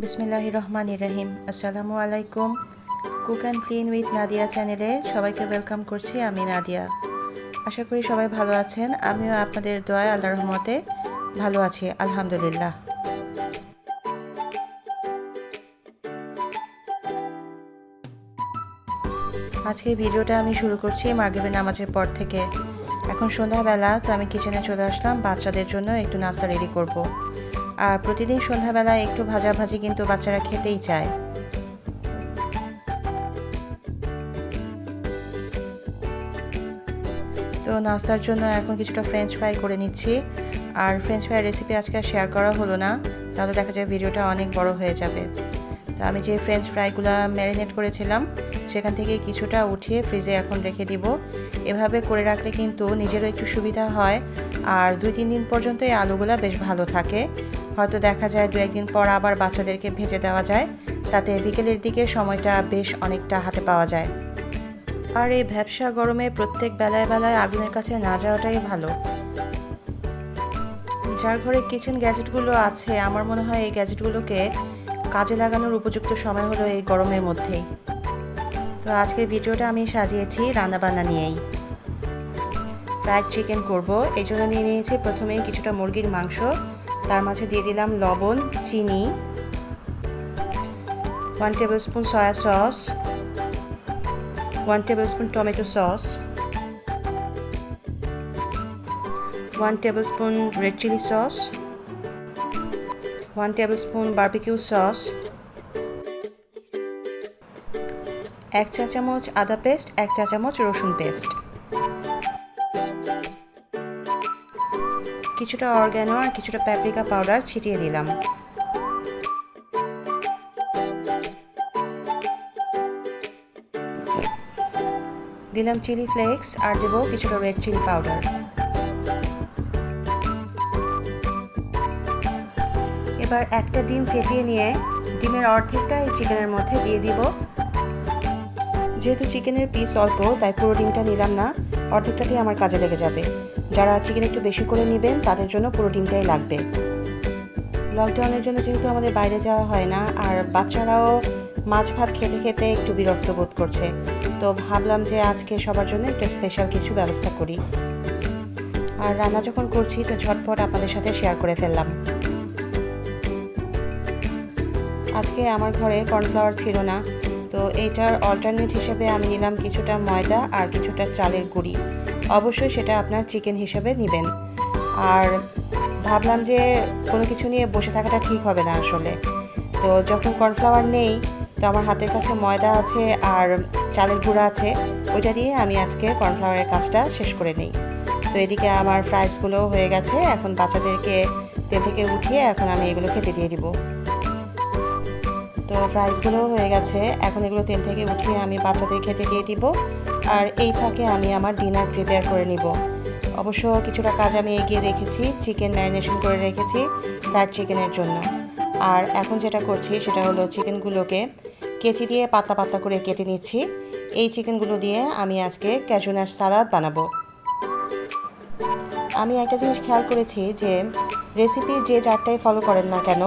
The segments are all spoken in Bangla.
বিসমিল্লাহিররহমানিররহিম। আসসালামু আলাইকুম। Cook and clean with Nadia চ্যানেলে সবাইকে ওয়েলকাম করছি। আমি নাদিয়া। আশা করি সবাই ভালো আছেন। আমিও আপনাদের দোয়ায় আল্লাহর রহমতে ভালো আছি, আলহামদুলিল্লাহ। আজকের ভিডিওটা আমি শুরু করছি মাগরিবের নামাজের পর থেকে। এখন সন্ধ্যাবেলা, তো আমি কিচেনে চলে আসলাম বাচ্চাদের জন্য একটু নাস্তা রেডি করব। আর প্রতিদিন সন্ধ্যাবেলায় একটু ভাজাভাজি কিন্তু বাচ্চারা খেতেই চায়। তো নাস্তার জন্য এখন কিছুটা ফ্রেঞ্চ ফ্রাই করে নিচ্ছি। আর ফ্রেঞ্চ ফ্রাই রেসিপি আজকে শেয়ার করা হলো না, তাহলে দেখা যায় ভিডিওটা অনেক বড় হয়ে যাবে। তো আমি যে ফ্রেঞ্চ ফ্রাইগুলো ম্যারিনেট করেছিলাম সেখান থেকে কিছুটা উঠিয়ে ফ্রিজে এখন রেখে দিব। এভাবে করে রাখলে কিন্তু নিজেরও একটু সুবিধা হয়, আর 2-3 দিন পর্যন্ত এই আলুগুলো বেশ ভালো থাকে। হয়তো দেখা যায় 2-1 দিন পর আবার বাচ্চাদেরকে ভেজে দেওয়া যায়, তাতে বিকেলের দিকে সময়টা বেশ অনেকটা হাতে পাওয়া যায়। আর এই ভ্যাপসা গরমে প্রত্যেক বেলায় বেলায় আগুনের কাছে না যাওয়াটাই ভালো। যার ঘরে কিচেন গ্যাজেটগুলো আছে, আমার মনে হয় এই গ্যাজেটগুলোকে কাজে লাগানোর উপযুক্ত সময় হলো এই গরমের মধ্যেই। তো আজকের ভিডিওটা আমি সাজিয়েছি রান্নাবান্না নিয়েই। ফ্রাইড চিকেন করব, এই জন্য নিয়ে নিয়েছি প্রথমেই কিছুটা মুরগির মাংস। তার মাঝে দিয়ে দিলাম লবণ, চিনি, 1 tablespoon soy sauce, 1 tablespoon tomato sauce, 1 tablespoon red chilli sauce, 1 tablespoon barbecue sauce, 1 চা চামচ আদা পেস্ট, 1 চা চামচ রসুন পেস্ট, কিছুটা অরগ্যানো আর কিছুটা প্যাপ্রিকা পাউডার ছিটিয়ে দিলাম। দিলাম চিলি ফ্লেক্স আর দেব কিছুটা রেড চিলি পাউডার। এবার একটা ডিম ফেটিয়ে নিয়ে ডিমের অর্ধেকটা এই চিকেনের মধ্যে দিয়ে দিব। যেহেতু চিকেনের পিস অল্প, তাই পুরো ডিমটা নিলাম না, অর্ধেকটাতেই আমার কাজে লেগে যাবে। যারা চিকেন একটু বেশি করে নেবেন তাদের জন্য পুরো ডিমটাই লাগবে। লকডাউনের জন্য যেহেতু আমাদের বাইরে যাওয়া হয় না, আর বাচ্চারাও মাছ ভাত খেতে খেতে একটু বিরক্ত বোধ করছে, তো ভাবলাম যে আজকে সবার জন্য একটু স্পেশাল কিছু ব্যবস্থা করি। আর রান্না যখন করছি তো ঝটপট আপনাদের সাথে শেয়ার করে ফেললাম। আজকে আমার ঘরে কর্নফ্লাওয়ার ছিল না, তো এইটার অল্টারনেট হিসেবে আমি নিলাম কিছুটা ময়দা আর কিছুটা চালের গুঁড়ি। অবশ্যই সেটা আপনার চিকেন হিসেবে নেবেন। আর ভাবলাম যে কোনো কিছু নিয়ে বসে থাকাটা ঠিক হবে না আসলে, তো যখন কর্নফ্লাওয়ার নেই, তো আমার হাতের কাছে ময়দা আছে আর চালের গুঁড়া আছে, ওইটা দিয়ে আমি আজকে কর্নফ্লাওয়ারের কাজটা শেষ করে নিই। তো এদিকে আমার ফ্রাইসগুলো হয়ে গেছে, এখন বাচ্চাদেরকে তেল থেকে উঠিয়ে এখন আমি এগুলো খেতে দিয়ে দিব। তো ফ্রাইসগুলো হয়ে গেছে, এখন এগুলো তেল থেকে উঠিয়ে আমি বাচ্চাদের খেতে দিয়ে দিব। আর এই ফাঁকে আমি আমার ডিনার প্রিপেয়ার করে নিব। অবশ্য কিছুটা কাজ আমি এগিয়ে রেখেছি, চিকেন ম্যারিনেশন করে রেখেছি ফ্রাইড চিকেনের জন্য। আর এখন যেটা করছি সেটা হলো চিকেনগুলোকে কেচি দিয়ে পাতলা পাতলা করে কেটে নিচ্ছি। এই চিকেনগুলো দিয়ে আমি আজকে ক্যাশিউ নাট সালাদ বানাবো। আমি একটা জিনিস খেয়াল করেছি যে রেসিপি যে যারটাই ফলো করেন না কেন,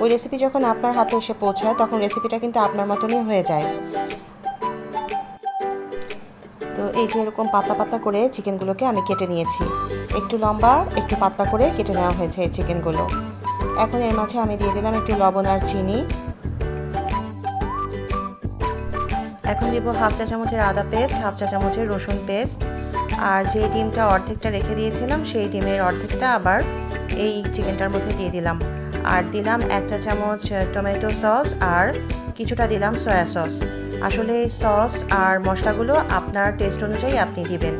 ওই রেসিপি যখন আপনার হাতে এসে পৌঁছায় তখন রেসিপিটা কিন্তু আপনার মতনই হয়ে যায়। তো এই যে এরকম পাতলা পাতলা করে চিকেনগুলোকে আমি কেটে নিয়েছি, একটু লম্বা একটু পাতলা করে কেটে নেওয়া হয়েছে এই চিকেনগুলো। এখন এর মাঝে আমি দিয়ে দিলাম একটু লবণ আর চিনি। এখন দিব 1/2 চা চামচের আদা পেস্ট, 1/2 চা চামচের রসুন পেস্ট, আর যে ডিমটা অর্ধেকটা রেখে দিয়েছিলাম সেই ডিমের অর্ধেকটা আবার এই চিকেনটার মধ্যে দিয়ে দিলাম। আর দিলাম 1 চা চামচ টমেটো সস আর কিছুটা দিলাম সয়া সস। আসলে সস আর মশলাগুলো আপনার টেস্ট অনুযায়ী আপনি দিবেন।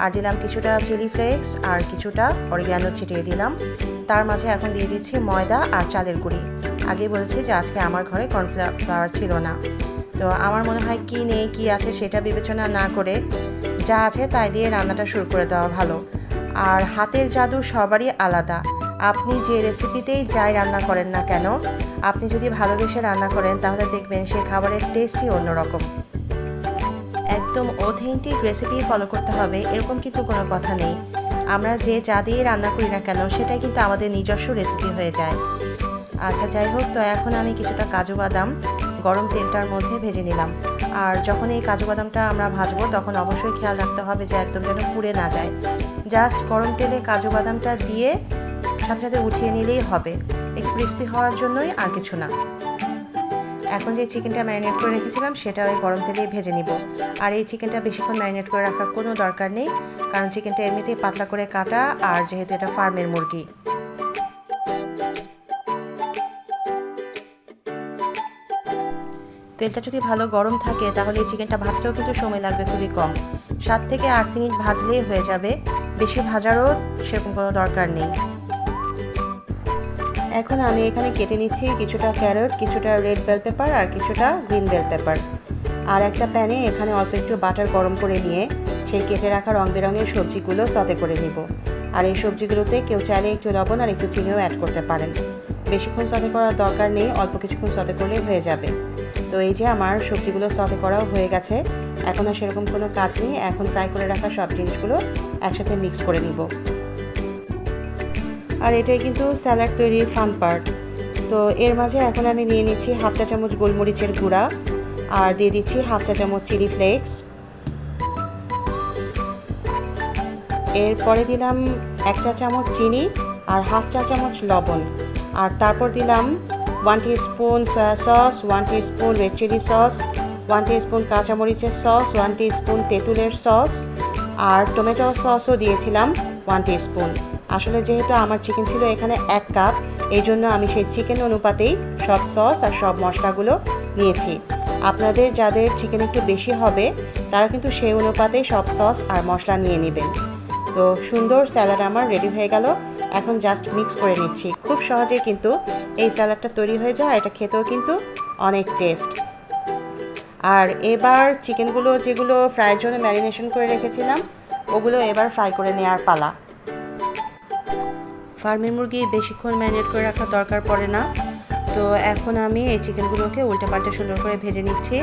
আর দিলাম কিছুটা চিলি ফ্লেক্স আর কিছুটা অরিগ্যানো ছিটিয়ে দিলাম। তার মাঝে এখন দিয়ে দিচ্ছি ময়দা আর চালের গুঁড়ি। আগেই বলেছি যে আজকে আমার ঘরে কর্নফ্লাওয়ার ছিল না, তো আমার মনে হয় কি নেই কি আছে সেটা বিবেচনা না করে যা আছে তাই দিয়ে রান্নাটা শুরু করে দেওয়া ভালো। আর হাতের জাদু সবারই আলাদা। আপনি যে রেসিপিতেই যাই রান্না করেন না কেন, আপনি যদি ভালোবেসে রান্না করেন তাহলে দেখবেন সেই খাবারের টেস্টই অন্যরকম। একদম অথেন্টিক রেসিপি ফলো করতে হবে এরকম কিন্তু কোনো কথা নেই। আমরা যে যা দিয়ে রান্না করি না কেন সেটাই কিন্তু আমাদের নিজস্ব রেসিপি হয়ে যায়। আচ্ছা যাই হোক, তো এখন আমি কিছুটা কাজু বাদাম গরম তেলটার মধ্যে ভেজে নিলাম। আর যখন এই কাজু বাদামটা আমরা ভাজবো তখন অবশ্যই খেয়াল রাখতে হবে যে একদম যেন পুড়ে না যায়। জাস্ট গরম তেলে কাজু বাদামটা দিয়ে সাথে সাথে উঠিয়ে নিলেই হবে, একটু ক্রিস্পি হওয়ার জন্যই, আর কিছু না। এখন যে চিকেনটা ম্যারিনেট করে রেখেছিলাম সেটা ওই গরম তেলেই ভেজে নিব। আর এই চিকেনটা বেশিক্ষণ ম্যারিনেট করে রাখার কোনো দরকার নেই, কারণ চিকেনটা এমনিতেই পাতলা করে কাটা, আর যেহেতু এটা ফার্মের মুরগি। তেলটা যদি ভালো গরম থাকে তাহলে এই চিকেনটা ভাজতেও কিন্তু সময় লাগবে খুবই কম, 7 থেকে 8 মিনিট ভাজলেই হয়ে যাবে, বেশি ভাজারও সেরকম কোনো দরকার নেই। এখন আমি এখানে কেটে নিচ্ছি কিছুটা ক্যারট, কিছুটা রেড বেল পেপার আর কিছুটা গ্রিন বেল পেপার। আর একটা প্যানে এখানে অল্প একটু বাটার গরম করে নিয়ে সেই কেটে রাখা রং বেরঙের সবজিগুলো সতে করে নিব। আর এই সবজিগুলোতে কেউ চাইলে একটু লবণ আর একটু চিনিও অ্যাড করতে পারেন। বেশিক্ষণ সতে করার দরকার নেই, অল্প কিছুক্ষণ সতে করলেই হয়ে যাবে। তো এই যে আমার সবজিগুলো সতে করাও হয়ে গেছে, এখন আর সেরকম কোনো কাজ নেই। এখন ফ্রাই করে রাখা সব জিনিসগুলো একসাথে মিক্স করে নিব। আর এটাই কিন্তু স্যালাড তৈরির ফান পার্ট। তো এর মাঝে এখন আমি নিয়ে নিচ্ছি হাফ চা চামচ গোলমরিচের গুঁড়া, আর দিয়ে দিচ্ছি হাফ চা চামচ চিলি ফ্লেক্স। এরপরে দিলাম 1 চা চামচ চিনি আর হাফ চা চামচ লবণ। আর তারপর দিলাম 1 teaspoon soy sauce, 1 teaspoon red chilli sauce, 1 teaspoon কাঁচামরিচের সস, 1 টিস্পুন তেঁতুলের সস, আর টমেটো সসও দিয়েছিলাম 1 টিস্পুন। আসলে যেহেতু আমার চিকেন ছিল এখানে 1 কাপ, এই জন্য আমি সেই চিকেন অনুপাতেই সব সস আর সব মশলাগুলো নিয়েছি। আপনাদের যাদের চিকেন একটু বেশি হবে তারা কিন্তু সেই অনুপাতেই সব সস আর মশলা নিয়ে নেবেন। তো সুন্দর স্যালাড আমার রেডি হয়ে গেল। এখন জাস্ট মিক্স করে নিচ্ছি, খুব সহজেই কিন্তু এই স্যালাডটা তৈরি হয়ে যায়। এটা খেতেও কিন্তু অনেক টেস্ট। আর এবার চিকেনগুলো যেগুলো ফ্রাইয়ের জন্য ম্যারিনেশন করে রেখেছিলাম ওগুলো এবার ফ্রাই করে নেওয়ার পালা। ফার্মের মুরগি বেশিক্ষণ ম্যারিনেট করে রাখার দরকার পড়ে না। তো এখন আমি এই চিকেনগুলোকে উল্টে পাল্টে সুন্দর করে ভেজে নিচ্ছি।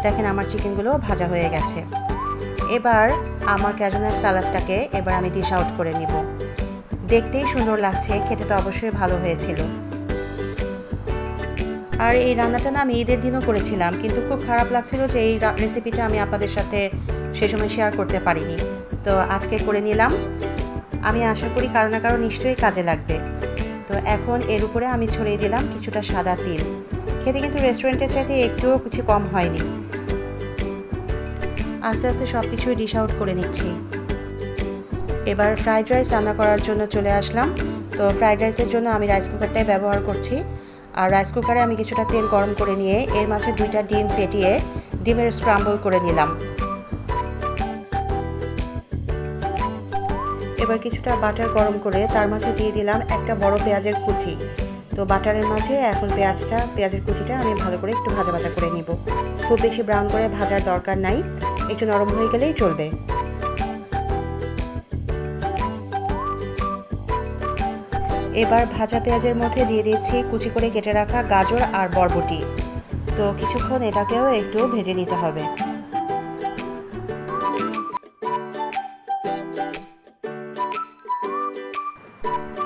দেখেন আমার চিকেনগুলো ভাজা হয়ে গেছে। এবার আমার ক্যাজুনাট স্যালাডটাকে এবার আমি ডিশ আউট করে নিব। দেখতেই সুন্দর লাগছে, খেতে তো অবশ্যই ভালো হয়েছিল। আর এই রান্নাটা না আমি ঈদের দিনও করেছিলাম, কিন্তু খুব খারাপ লাগছিল যে এই রেসিপিটা আমি আপনাদের সাথে সে সময় শেয়ার করতে পারিনি। তো আজকে করে নিলাম, আমি আশা করি কারো না কারো নিশ্চয়ই কাজে লাগবে। তো এখন এর উপরে আমি ছড়িয়ে দিলাম কিছুটা সাদা তিল। খেতে কিন্তু রেস্টুরেন্টের চাইতে একটুও কিছু কম হয়নি। আস্তে আস্তে সব কিছুই ডিশ আউট করে নিচ্ছি। এবার ফ্রাইড রাইস রান্না করার জন্য চলে আসলাম। তো ফ্রাইড রাইসের জন্য আমি রাইস কুকারটাই ব্যবহার করছি। আর রাইস কুকারে আমি কিছুটা তেল গরম করে নিয়ে এর মাঝে 2টা ডিম ফেটিয়ে ডিমের স্ক্রাম্বল করে নিলাম। এবার কিছুটা বাটার গরম করে তার মাঝে দিয়ে দিলাম একটা বড় পেঁয়াজের কুচি। তো বাটারের মাঝে এখন পেঁয়াজের কুচিটা আমি ভালো করে একটু ভাজা ভাজা করে নিব। খুব বেশি ব্রাউন করে ভাজার দরকার নাই, একটু নরম হয়ে গেলেই চলবে। এবার ভাজা পেঁয়াজের মধ্যে দিয়ে দিচ্ছি কুচি করে কেটে রাখা গাজর আর বরবটি। তো কিছুক্ষণ এটাকেও একটু ভেজে নিতে হবে।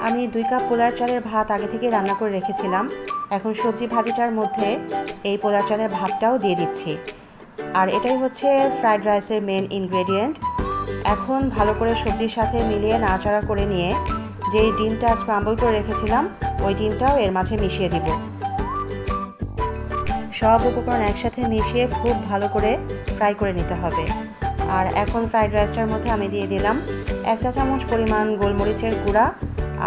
আমি 2 কাপ পোলার চালের ভাত আগে থেকে রান্না করে রেখেছিলাম। এখন সবজি ভাজিটার মধ্যে এই পোলার চালের ভাতটাও দিয়ে দিচ্ছি। আর এটাই হচ্ছে ফ্রাইড রাইসের মেন ইনগ্রেডিয়েন্ট। এখন ভালো করে সবজির সাথে মিলিয়ে নাড়াচাড়া করে নিয়ে যেই ডিমটা স্ক্রাম্বল করে রেখেছিলাম ওই ডিমটাও এর মাঝে মিশিয়ে দিব। সব উপকরণ একসাথে মিশিয়ে খুব ভালো করে ফ্রাই করে নিতে হবে। আর এখন ফ্রাইড রাইসটার মধ্যে আমি দিয়ে দিলাম 1 চা চামচ পরিমাণ গোলমরিচের গুঁড়া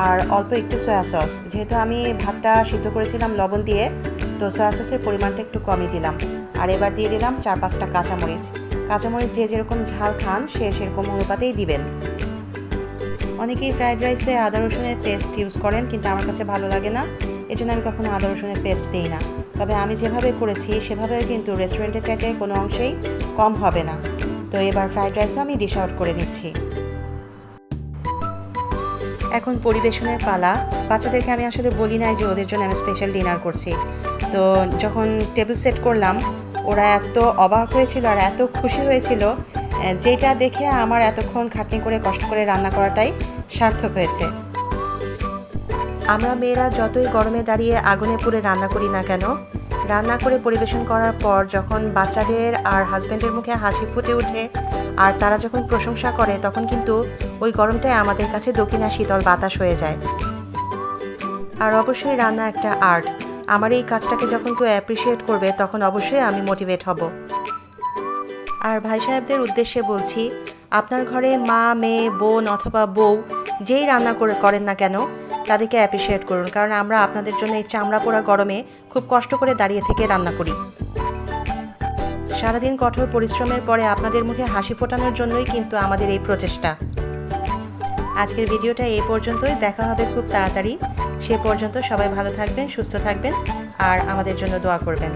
আর অল্প একটু সয়া সস। যেহেতু আমি ভাতটা সিদ্ধ করেছিলাম লবণ দিয়ে, তো সয়া সসের পরিমাণটা একটু কমই দিলাম। আর এবার দিয়ে দিলাম 4-5টা কাঁচামরিচ। কাঁচামরিচ যে যেরকম ঝাল খান সে সেরকম অনুপাতেই দিবেন। অনেকেই ফ্রাইড রাইসে আদা রসুনের পেস্ট ইউজ করেন, কিন্তু আমার কাছে ভালো লাগে না, এজন্য আমি কখনো আদা রসুনের পেস্ট দিই না। তবে আমি যেভাবে করেছি সেভাবে কিন্তু রেস্টুরেন্টের চাইতে কোনো অংশেই কম হবে না। তো এবার ফ্রাইড রাইসও আমি ডিশ আউট করে নিচ্ছি। এখন পরিবেশনের পালা। বাচ্চাদেরকে আমি আসলে বলি নাই যে ওদের জন্য আমি স্পেশাল ডিনার করছি। তো যখন টেবিল সেট করলাম ওরা এত অবাক হয়েছিল আর এত খুশি হয়েছিল, যেটা দেখে আমার এতক্ষণ খাটনি করে কষ্ট করে রান্না করাটাই সার্থক হয়েছে। আমরা মেয়েরা যতই গরমে দাঁড়িয়ে আগুনে পুড়ে রান্না করি না কেন, রান্না করে পরিবেশন করার পর যখন বাচ্চাদের আর হাজব্যান্ডের মুখে হাসি ফুটে ওঠে আর তারা যখন প্রশংসা করে, তখন কিন্তু ওই গরমটাই আমাদের কাছে দক্ষিণা শীতল বাতাস হয়ে যায়। আর অবশ্যই রান্না একটা আর্ট। আমার এই কাজটাকে যখন কেউ অ্যাপ্রিসিয়েট করবে, তখন অবশ্যই আমি মোটিভেট হব। আর ভাই সাহেবদের উদ্দেশ্যে বলছি, আপনার ঘরে মা, মেয়ে, বোন অথবা বউ যেই রান্না করেন না কেন, তাদেরকে অ্যাপ্রিসিয়েট করুন, কারণ আমরা আপনাদের জন্য এই চামড়া পোড়া গরমে খুব কষ্ট করে দাঁড়িয়ে থেকে রান্না করি। সারাদিন কঠোর পরিশ্রমের পরে আপনাদের মুখে হাসি ফোটানোর জন্যই কিন্তু আমাদের এই প্রচেষ্টা। আজকের ভিডিওটা এই পর্যন্তই, দেখা হবে খুব তাড়াতাড়ি। সে পর্যন্ত সবাই ভালো থাকবেন, সুস্থ থাকবেন আর আমাদের জন্য দোয়া করবেন।